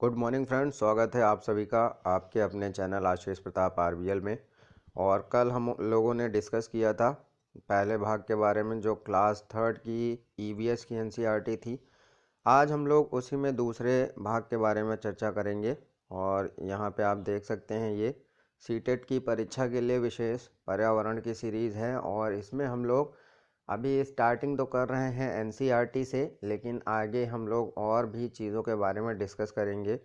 Good morning friends, स्वागत है आप सभी का आपके अपने चैनल आशीष प्रताप आरबीएल में। और कल हम लोगों ने डिस्कस किया था पहले भाग के बारे में जो क्लास थर्ड की ईवीएस की एनसीईआरटी थी। आज हम लोग उसी में दूसरे भाग के बारे में चर्चा करेंगे। और यहाँ पे आप देख सकते हैं ये सीटेट की परीक्षा के लिए विशेष पर्यावरण की सीरीज़ है और इसमें हम लोग अभी स्टार्टिंग तो कर रहे हैं एनसीईआरटी से, लेकिन आगे हम लोग और भी चीज़ों के बारे में डिस्कस करेंगे।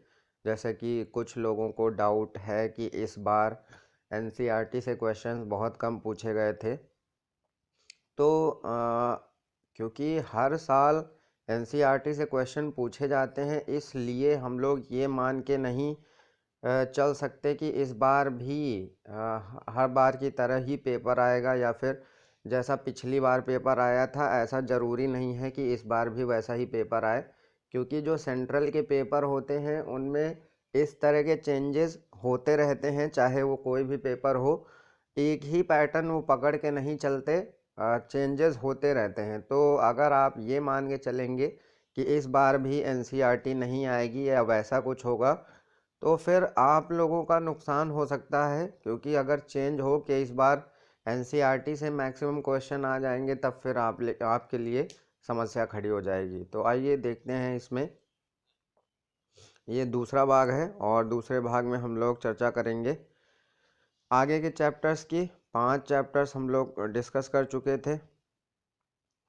जैसे कि कुछ लोगों को डाउट है कि इस बार एनसीईआरटी से क्वेश्चंस बहुत कम पूछे गए थे। तो क्योंकि हर साल एनसीईआरटी से क्वेश्चन पूछे जाते हैं, इसलिए हम लोग ये मान के नहीं चल सकते कि इस बार भी हर बार की तरह ही पेपर आएगा या फिर जैसा पिछली बार पेपर आया था ऐसा ज़रूरी नहीं है कि इस बार भी वैसा ही पेपर आए। क्योंकि जो सेंट्रल के पेपर होते हैं उनमें इस तरह के चेंजेस होते रहते हैं, चाहे वो कोई भी पेपर हो, एक ही पैटर्न वो पकड़ के नहीं चलते, चेंजेस होते रहते हैं। तो अगर आप ये मान के चलेंगे कि इस बार भी एनसीईआरटी नहीं आएगी या वैसा कुछ होगा तो फिर आप लोगों का नुकसान हो सकता है। क्योंकि अगर चेंज हो कि इस बार एनसीईआरटी से मैक्सिमम क्वेश्चन आ जाएंगे तब फिर आपके लिए समस्या खड़ी हो जाएगी। तो आइए देखते हैं इसमें। ये दूसरा भाग है और दूसरे भाग में हम लोग चर्चा करेंगे आगे के चैप्टर्स की। 5 चैप्टर्स हम लोग डिस्कस कर चुके थे।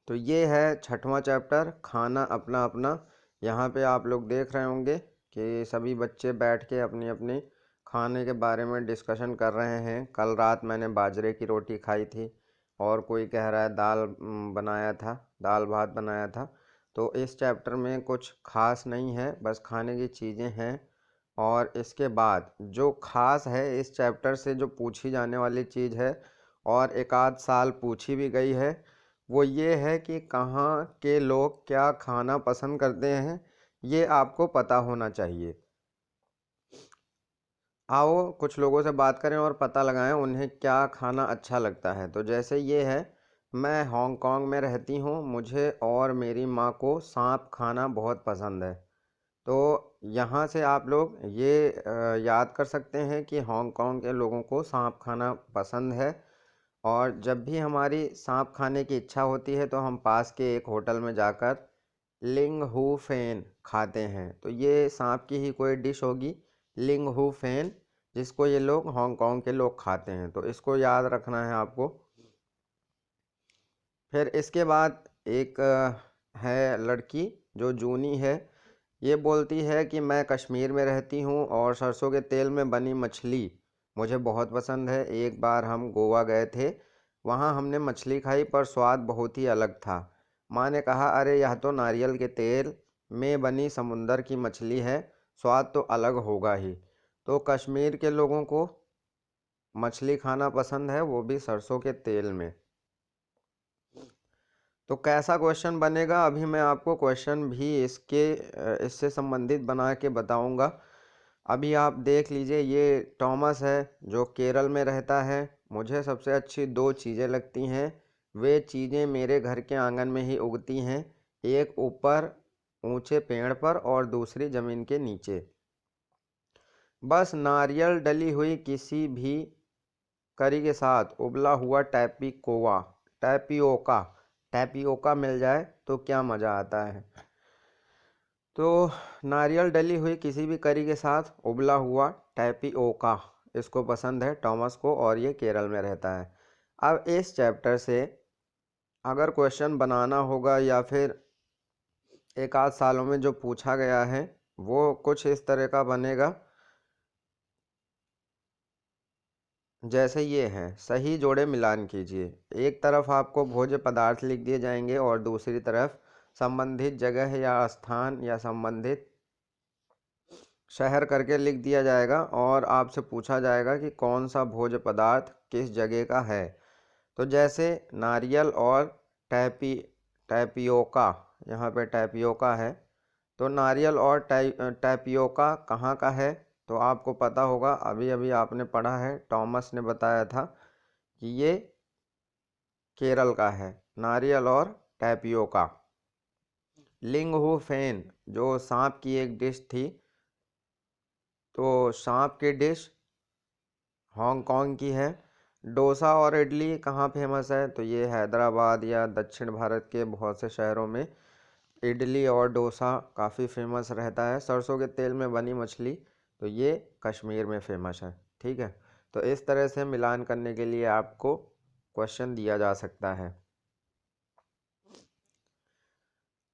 तो ये है छठवां चैप्टर, खाना अपना अपना। यहाँ पे आप लोग देख रहे होंगे कि सभी बच्चे बैठ के अपनी अपनी खाने के बारे में डिस्कशन कर रहे हैं। कल रात मैंने बाजरे की रोटी खाई थी और कोई कह रहा है दाल बनाया था, दाल भात बनाया था। तो इस चैप्टर में कुछ खास नहीं है, बस खाने की चीज़ें हैं। और इसके बाद जो खास है इस चैप्टर से जो पूछी जाने वाली चीज़ है और एक आध साल पूछी भी गई है, वो ये है कि कहाँ के लोग क्या खाना पसंद करते हैं, ये आपको पता होना चाहिए। आओ कुछ लोगों से बात करें और पता लगाएं उन्हें क्या खाना अच्छा लगता है। तो जैसे ये है, मैं हांगकांग में रहती हूँ, मुझे और मेरी माँ को सांप खाना बहुत पसंद है। तो यहाँ से आप लोग ये याद कर सकते हैं कि हांगकांग के लोगों को सांप खाना पसंद है। और जब भी हमारी सांप खाने की इच्छा होती है तो हम पास के एक होटल में जाकर लिंग हू फेन खाते हैं। तो ये सांप की ही कोई डिश होगी, लिंग हू फेन, जिसको ये लोग हांगकांग के लोग खाते हैं। तो इसको याद रखना है आपको। फिर इसके बाद एक है लड़की जो जूनी है। ये बोलती है कि मैं कश्मीर में रहती हूँ और सरसों के तेल में बनी मछली मुझे बहुत पसंद है। एक बार हम गोवा गए थे, वहाँ हमने मछली खाई पर स्वाद बहुत ही अलग था। माँ ने कहा, अरे यह तो नारियल के तेल में बनी समुंदर की मछली है, स्वाद तो अलग होगा ही। तो कश्मीर के लोगों को मछली खाना पसंद है, वो भी सरसों के तेल में। तो कैसा क्वेश्चन बनेगा, अभी मैं आपको क्वेश्चन भी इससे संबंधित बना के बताऊंगा। अभी आप देख लीजिए, ये टॉमस है जो केरल में रहता है। मुझे सबसे अच्छी दो चीज़ें लगती हैं, वे चीज़ें मेरे घर के आंगन में ही उगती हैं, एक ऊपर ऊंचे पेड़ पर और दूसरी ज़मीन के नीचे। बस नारियल डली हुई किसी भी करी के साथ उबला हुआ टैपियोका टैपियोका मिल जाए तो क्या मज़ा आता है। तो नारियल डली हुई किसी भी करी के साथ उबला हुआ टैपियोका इसको पसंद है टॉमस को, और ये केरल में रहता है। अब इस चैप्टर से अगर क्वेश्चन बनाना होगा या फिर एक आध सालों में जो पूछा गया है वो कुछ इस तरह का बनेगा। जैसे ये है, सही जोड़े मिलान कीजिए। एक तरफ आपको भोज्य पदार्थ लिख दिए जाएंगे और दूसरी तरफ संबंधित जगह या स्थान या संबंधित शहर करके लिख दिया जाएगा और आपसे पूछा जाएगा कि कौन सा भोज्य पदार्थ किस जगह का है। तो जैसे नारियल और टैपियोका, यहाँ पे टैपियोका है, तो नारियल और टैपियोका कहाँ का है तो आपको पता होगा, अभी अभी आपने पढ़ा है, टॉमस ने बताया था कि ये केरल का है, नारियल और टैपियोका। लिंग हू फेन जो सांप की एक डिश थी, तो सांप की डिश हांगकांग की है। डोसा और इडली कहाँ फेमस है? तो ये हैदराबाद या दक्षिण भारत के बहुत से शहरों में इडली और डोसा काफ़ी फेमस रहता है। सरसों के तेल में बनी मछली, तो ये कश्मीर में फेमस है। ठीक है, तो इस तरह से मिलान करने के लिए आपको क्वेश्चन दिया जा सकता है।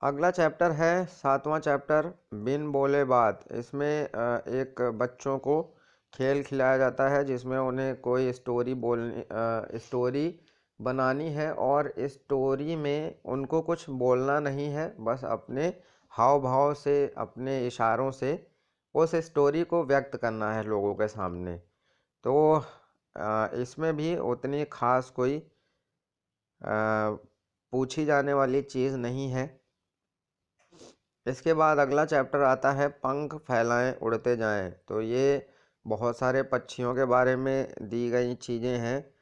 अगला चैप्टर है 7वां चैप्टर, बिन बोले बात। इसमें एक बच्चों को खेल खिलाया जाता है जिसमें उन्हें कोई स्टोरी बनानी है और स्टोरी में उनको कुछ बोलना नहीं है, बस अपने हाव भाव से, अपने इशारों से उस स्टोरी को व्यक्त करना है लोगों के सामने। तो इसमें भी उतनी खास कोई पूछी जाने वाली चीज़ नहीं है। इसके बाद अगला चैप्टर आता है, पंख फैलाएं उड़ते जाएं। तो ये बहुत सारे पक्षियों के बारे में दी गई चीज़ें हैं,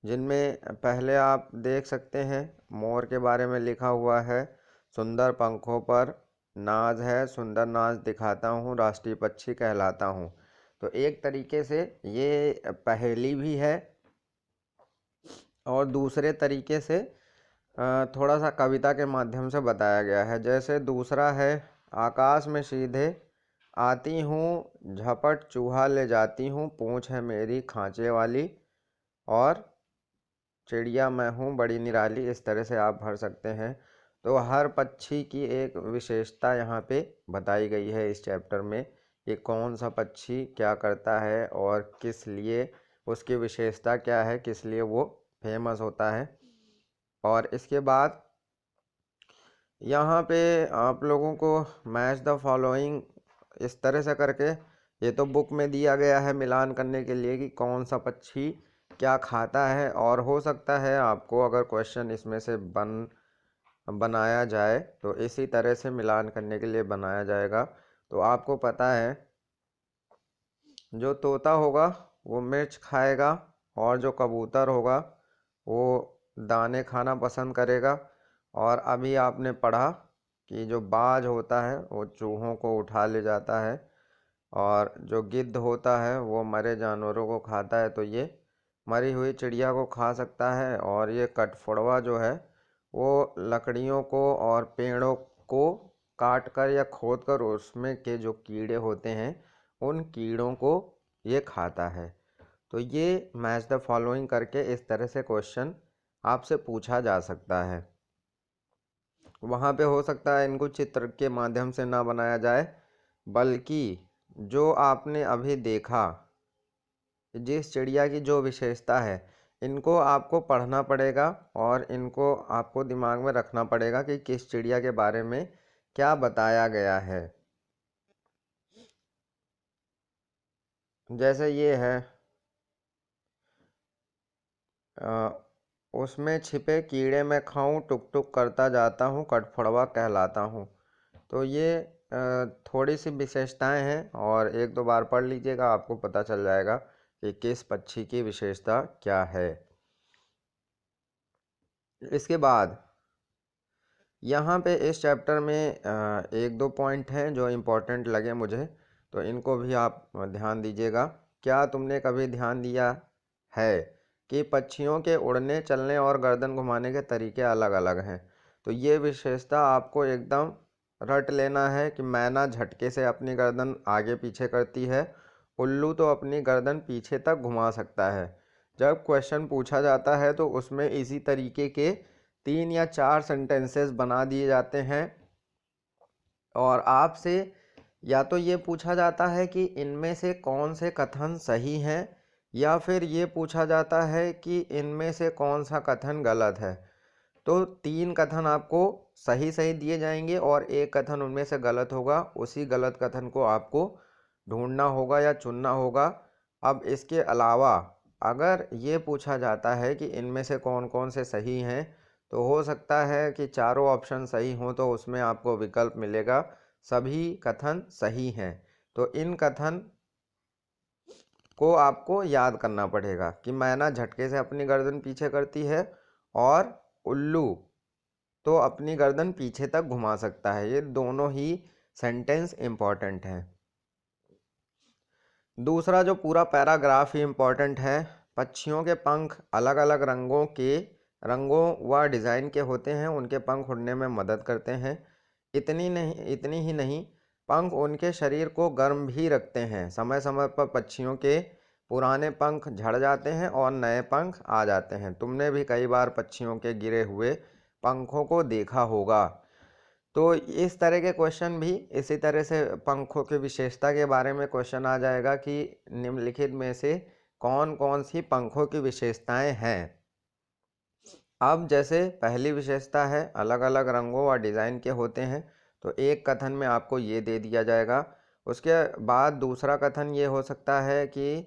जिनमें पहले आप देख सकते हैं मोर के बारे में लिखा हुआ है, सुंदर पंखों पर नाज है, सुंदर नाच दिखाता हूँ, राष्ट्रीय पक्षी कहलाता हूँ। तो एक तरीके से ये पहेली भी है और दूसरे तरीके से थोड़ा सा कविता के माध्यम से बताया गया है। जैसे दूसरा है, आकाश में सीधे आती हूँ, झपट चूहा ले जाती हूँ, पूँछ है मेरी खांचे वाली, और चिड़िया मैं हूँ बड़ी निराली। इस तरह से आप भर सकते हैं। तो हर पक्षी की एक विशेषता यहाँ पे बताई गई है इस चैप्टर में, कि कौन सा पक्षी क्या करता है और किस लिए, उसकी विशेषता क्या है, किस लिए वो फेमस होता है। और इसके बाद यहाँ पे आप लोगों को मैच द फॉलोइंग इस तरह से करके, ये तो बुक में दिया गया है मिलान करने के लिए कि कौन सा पक्षी क्या खाता है, और हो सकता है आपको अगर क्वेश्चन इसमें से बनाया जाए तो इसी तरह से मिलान करने के लिए बनाया जाएगा। तो आपको पता है जो तोता होगा वो मिर्च खाएगा, और जो कबूतर होगा वो दाने खाना पसंद करेगा। और अभी आपने पढ़ा कि जो बाज होता है वो चूहों को उठा ले जाता है, और जो गिद्ध होता है वो मरे जानवरों को खाता है। तो ये मरी हुई चिड़िया को खा सकता है। और ये कठफोड़वा जो है वो लकड़ियों को और पेड़ों को काट कर या खोद कर उसमें के जो कीड़े होते हैं उन कीड़ों को ये खाता है। तो ये मैच द फॉलोइंग करके इस तरह से क्वेश्चन आपसे पूछा जा सकता है। वहाँ पे हो सकता है इनको चित्र के माध्यम से ना बनाया जाए, बल्कि जो आपने अभी देखा, जिस चिड़िया की जो विशेषता है, इनको आपको पढ़ना पड़ेगा और इनको आपको दिमाग में रखना पड़ेगा कि किस चिड़िया के बारे में क्या बताया गया है। जैसे ये है, उसमें छिपे कीड़े मैं खाऊं, टुक टुक करता जाता हूँ, कठफोड़वा कहलाता हूँ। तो ये थोड़ी सी विशेषताएं हैं, और एक दो बार पढ़ लीजिएगा, आपको पता चल जाएगा कि किस पक्षी की विशेषता क्या है। इसके बाद यहाँ पे इस चैप्टर में एक दो पॉइंट हैं जो इम्पोर्टेंट लगे मुझे, तो इनको भी आप ध्यान दीजिएगा। क्या तुमने कभी ध्यान दिया है कि पक्षियों के उड़ने, चलने और गर्दन घुमाने के तरीके अलग अलग हैं? तो ये विशेषता आपको एकदम रट लेना है कि मैना झटके से अपनी गर्दन आगे पीछे करती है, उल्लू तो अपनी गर्दन पीछे तक घुमा सकता है। जब क्वेश्चन पूछा जाता है तो उसमें इसी तरीके के 3 या 4 सेंटेंसेस बना दिए जाते हैं, और आपसे या तो ये पूछा जाता है कि इनमें से कौन से कथन सही हैं, या फिर ये पूछा जाता है कि इनमें से कौन सा कथन गलत है। तो 3 कथन आपको सही सही दिए जाएंगे और एक कथन उनमें से गलत होगा। उसी गलत कथन को आपको ढूंढना होगा या चुनना होगा। अब इसके अलावा अगर ये पूछा जाता है कि इनमें से कौन कौन से सही हैं, तो हो सकता है कि चारों ऑप्शन सही हों, तो उसमें आपको विकल्प मिलेगा सभी कथन सही हैं। तो इन कथन को आपको याद करना पड़ेगा कि मैना झटके से अपनी गर्दन पीछे करती है, और उल्लू तो अपनी गर्दन पीछे तक घुमा सकता है। ये दोनों ही सेंटेंस इम्पॉर्टेंट हैं। दूसरा जो पूरा पैराग्राफ ही इम्पोर्टेंट है, पक्षियों के पंख अलग अलग रंगों व डिज़ाइन के होते हैं, उनके पंख उड़ने में मदद करते हैं। इतनी ही नहीं, पंख उनके शरीर को गर्म भी रखते हैं। समय समय पर पक्षियों के पुराने पंख झड़ जाते हैं और नए पंख आ जाते हैं। तुमने भी कई बार पक्षियों के गिरे हुए पंखों को देखा होगा। तो इस तरह के क्वेश्चन भी इसी तरह से पंखों की विशेषता के बारे में क्वेश्चन आ जाएगा कि निम्नलिखित में से कौन कौन सी पंखों की विशेषताएं हैं। अब जैसे पहली विशेषता है अलग अलग रंगों और डिज़ाइन के होते हैं, तो एक कथन में आपको ये दे दिया जाएगा। उसके बाद दूसरा कथन ये हो सकता है कि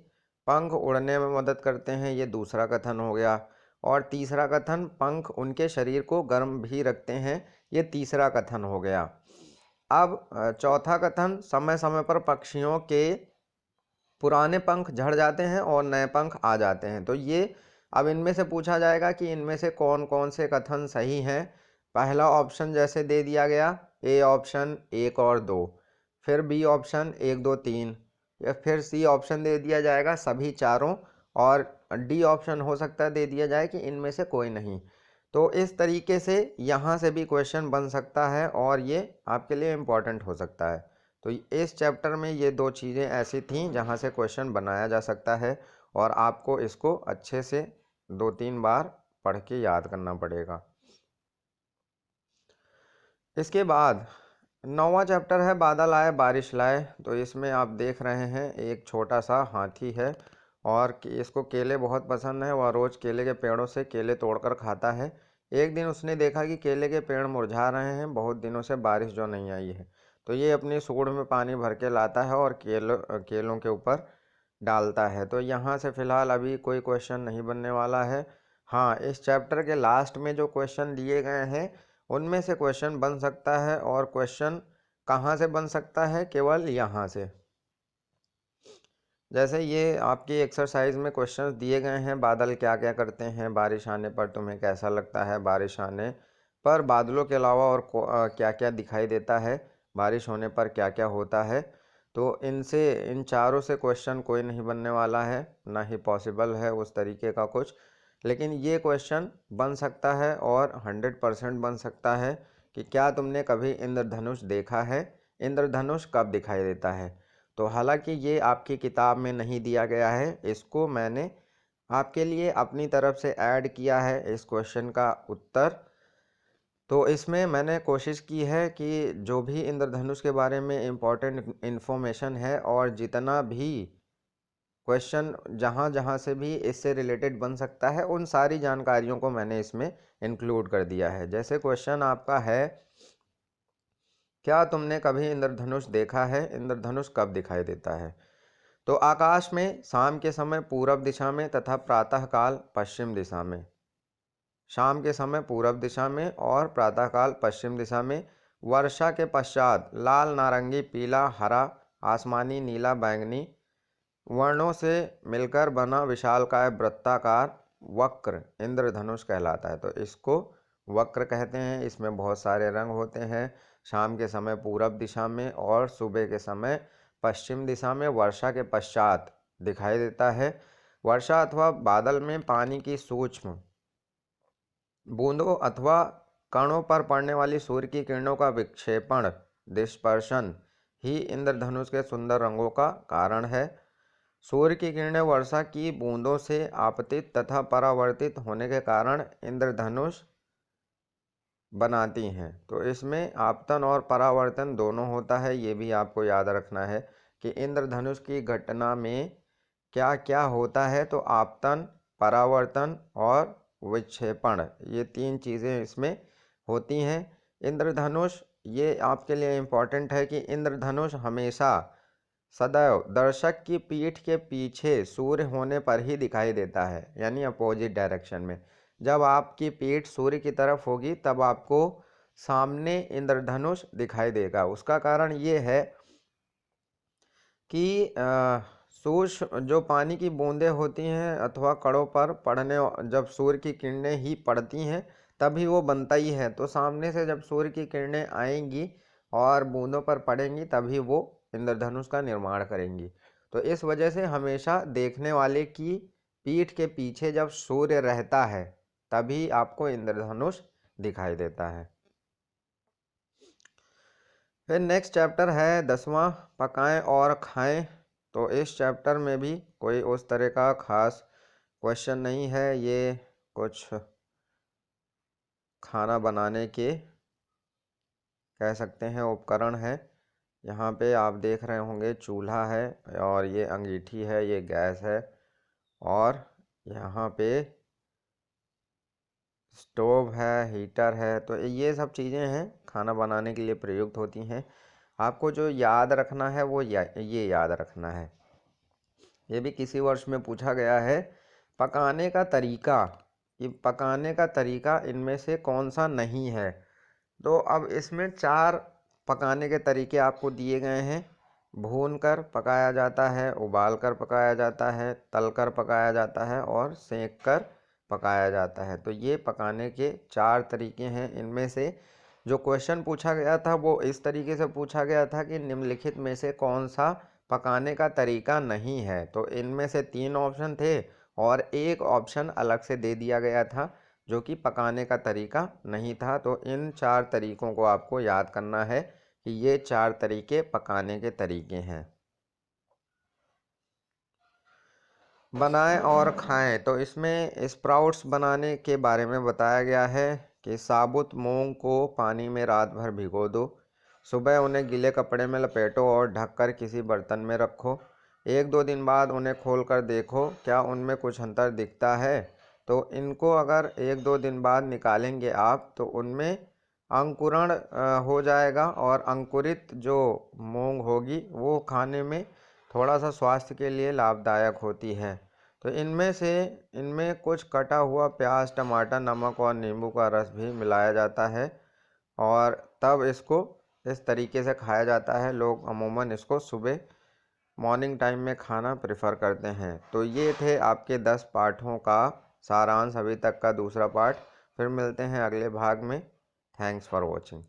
पंख उड़ने में मदद करते हैं, ये दूसरा कथन हो गया। और तीसरा कथन पंख उनके शरीर को गर्म भी रखते हैं, ये तीसरा कथन हो गया। अब चौथा कथन समय समय पर पक्षियों के पुराने पंख झड़ जाते हैं और नए पंख आ जाते हैं। तो ये अब इनमें से पूछा जाएगा कि इनमें से कौन कौन से कथन सही हैं। पहला ऑप्शन जैसे दे दिया गया, ए ऑप्शन 1 और 2, फिर बी ऑप्शन 1 2 3, या फिर सी ऑप्शन दे दिया जाएगा सभी चारों, और डी ऑप्शन हो सकता है दे दिया जाए कि इनमें से कोई नहीं। तो इस तरीके से यहाँ से भी क्वेश्चन बन सकता है और ये आपके लिए इम्पोर्टेंट हो सकता है। तो इस चैप्टर में ये दो चीज़ें ऐसी थीं जहाँ से क्वेश्चन बनाया जा सकता है और आपको इसको अच्छे से 2-3 बार पढ़ के याद करना पड़ेगा। इसके बाद 9वां चैप्टर है बादल आए बारिश लाए। तो इसमें आप देख रहे हैं एक छोटा सा हाथी है और इसको केले बहुत पसंद है। वह रोज़ केले के पेड़ों से केले तोड़कर खाता है। एक दिन उसने देखा कि केले के पेड़ मुरझा रहे हैं, बहुत दिनों से बारिश जो नहीं आई है। तो ये अपनी सूंड में पानी भर के लाता है और केलों के ऊपर डालता है। तो यहाँ से फ़िलहाल अभी कोई क्वेश्चन नहीं बनने वाला है। हाँ, इस चैप्टर के लास्ट में जो क्वेश्चन दिए गए हैं उनमें से क्वेश्चन बन सकता है। और क्वेश्चन कहाँ से बन सकता है? केवल यहाँ से। जैसे ये आपकी एक्सरसाइज में क्वेश्चंस दिए गए हैं, बादल क्या क्या करते हैं, बारिश आने पर तुम्हें कैसा लगता है, बारिश आने पर बादलों के अलावा और क्या क्या दिखाई देता है, बारिश होने पर क्या क्या होता है। तो इन चारों से क्वेश्चन कोई नहीं बनने वाला है, ना ही पॉसिबल है उस तरीके का कुछ। लेकिन ये क्वेश्चन बन सकता है और 100% बन सकता है कि क्या तुमने कभी इंद्रधनुष देखा है, इंद्रधनुष कब दिखाई देता है। तो हालांकि ये आपकी किताब में नहीं दिया गया है, इसको मैंने आपके लिए अपनी तरफ से ऐड किया है इस क्वेश्चन का उत्तर। तो इसमें मैंने कोशिश की है कि जो भी इंद्रधनुष के बारे में इम्पोर्टेंट इन्फॉर्मेशन है और जितना भी क्वेश्चन जहाँ जहाँ से भी इससे रिलेटेड बन सकता है उन सारी जानकारियों को मैंने इसमें इंक्लूड कर दिया है। जैसे क्वेश्चन आपका है, क्या तुमने कभी इंद्रधनुष देखा है, इंद्रधनुष कब दिखाई देता है। तो आकाश में शाम के समय पूरब दिशा में तथा प्रातःकाल पश्चिम दिशा में, शाम के समय पूरब दिशा में और प्रातःकाल पश्चिम दिशा में, वर्षा के पश्चात लाल नारंगी पीला हरा आसमानी नीला बैंगनी वर्णों से मिलकर बना विशालकाय वृत्ताकार वक्र इंद्रधनुष कहलाता है। तो इसको वक्र कहते हैं। इसमें बहुत सारे रंग होते हैं। शाम के समय पूरब दिशा में और सुबह के समय पश्चिम दिशा में वर्षा के पश्चात दिखाई देता है। वर्षा अथवा बादल में पानी की सूक्ष्म बूंदों अथवा कणों पर पड़ने वाली सूर्य की किरणों का विक्षेपण डिस्पर्शन ही इंद्रधनुष के सुंदर रंगों का कारण है। सूर्य की किरणें वर्षा की बूंदों से आपतित तथा परावर्तित होने के कारण इंद्रधनुष बनाती हैं। तो इसमें आपतन और परावर्तन दोनों होता है, ये भी आपको याद रखना है कि इंद्रधनुष की घटना में क्या क्या होता है। तो आपतन, परावर्तन और विक्षेपण, ये 3 चीज़ें इसमें होती हैं। इंद्रधनुष, ये आपके लिए इम्पॉर्टेंट है कि इंद्रधनुष हमेशा सदैव दर्शक की पीठ के पीछे सूर्य होने पर ही दिखाई देता है, यानी अपोजिट डायरेक्शन में। जब आपकी पीठ सूर्य की तरफ होगी तब आपको सामने इंद्रधनुष दिखाई देगा। उसका कारण ये है कि सूक्ष्म जो पानी की बूंदें होती हैं अथवा कणों पर पड़ने, जब सूर्य की किरणें ही पड़ती हैं तभी वो बनता ही है। तो सामने से जब सूर्य की किरणें आएंगी और बूंदों पर पड़ेंगी तभी वो इंद्रधनुष का निर्माण करेंगी। तो इस वजह से हमेशा देखने वाले की पीठ के पीछे जब सूर्य रहता है तभी आपको इंद्रधनुष दिखाई देता है। फिर नेक्स्ट चैप्टर है 10वां, पकाएं और खाएं। तो इस चैप्टर में भी कोई उस तरह का खास क्वेश्चन नहीं है, ये कुछ खाना बनाने के कह सकते हैं उपकरण है। यहाँ पे आप देख रहे होंगे चूल्हा है और ये अंगीठी है, ये गैस है और यहाँ पे स्टोव है, हीटर है। तो ये सब चीज़ें हैं खाना बनाने के लिए प्रयुक्त होती हैं। आपको जो याद रखना है वो ये याद रखना है। ये भी किसी वर्ष में पूछा गया है, पकाने का तरीका, ये पकाने का तरीका इनमें से कौन सा नहीं है। तो अब इसमें 4 पकाने के तरीके आपको दिए गए हैं। भून कर पकाया जाता है, उबाल कर पकाया जाता है, तल कर पकाया जाता है और सेंक कर पकाया जाता है। तो ये पकाने के 4 तरीके हैं। इनमें से जो क्वेश्चन पूछा गया था वो इस तरीके से पूछा गया था कि निम्नलिखित में से कौन सा पकाने का तरीका नहीं है। तो इनमें से 3 ऑप्शन थे और एक ऑप्शन अलग से दे दिया गया था जो कि पकाने का तरीका नहीं था। तो इन 4 तरीकों को आपको याद करना है कि ये 4 तरीके पकाने के तरीके हैं। बनाएं और खाएं। तो इसमें स्प्राउट्स बनाने के बारे में बताया गया है कि साबुत मूंग को पानी में रात भर भिगो दो, सुबह उन्हें गीले कपड़े में लपेटो और ढककर किसी बर्तन में रखो। 1-2 दिन बाद उन्हें खोलकर देखो क्या उनमें कुछ अंतर दिखता है। तो इनको अगर 1-2 दिन बाद निकालेंगे आप तो उनमें अंकुरण हो जाएगा और अंकुरित जो मूंग होगी वो खाने में थोड़ा सा स्वास्थ्य के लिए लाभदायक होती है। तो इनमें कुछ कटा हुआ प्याज, टमाटर, नमक और नींबू का रस भी मिलाया जाता है और तब इसको इस तरीके से खाया जाता है। लोग अमूमन इसको सुबह मॉर्निंग टाइम में खाना प्रेफर करते हैं। तो ये थे आपके 10 पाठों का सारांश, अभी तक का दूसरा पाठ। फिर मिलते हैं अगले भाग में। Thanks for watching.